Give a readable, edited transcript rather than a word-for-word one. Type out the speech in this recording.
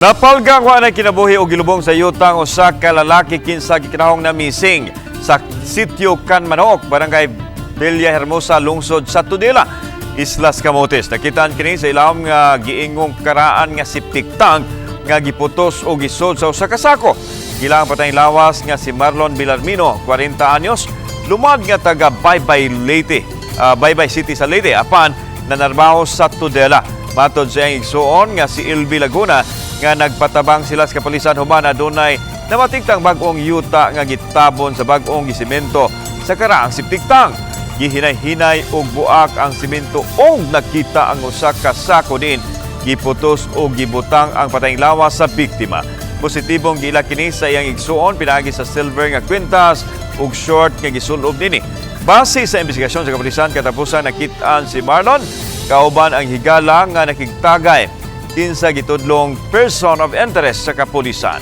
Napalgang wa na kinabuhi o gilubong sa yutang usa ka lalaki kinsa gikinahong na missing sa sitio Kanmanok, barangay Villa Hermosa, lungsod sa Tudela, Islas Camotes. Nakitaan kini sa ilawom nga giingong karaan nga septic tank nga giputos o gisod sa usa ka sako. Gilang patayng lawas nga si Marlon Villarmino, 40 anyos, lumad nga taga Baybay City sa Leyte, apan nanarbaho sa Tudela. Matod sa iyang igsuon nga si Ilby Laguna nga nagpatabang sila sa kapulisan human na dunay namatingtang bag-ong yuta nga gitabon sa bag-ong gisemento sa karaang septic tank. Gihinay-hinay og buak ang semento og nakita ang usa ka sako din giputos og gibutang ang patayng lawas sa biktima. Positibong gila kini sa iyang igsuon pinaagi sa silver nga kwintas ug short nga gisulob nini. Base sa investigasyon sa kapulisan, katapusan nakitaan si Marlon kauban ang higala nga nakigtagay kinsa gitudlong person of interest sa kapulisan.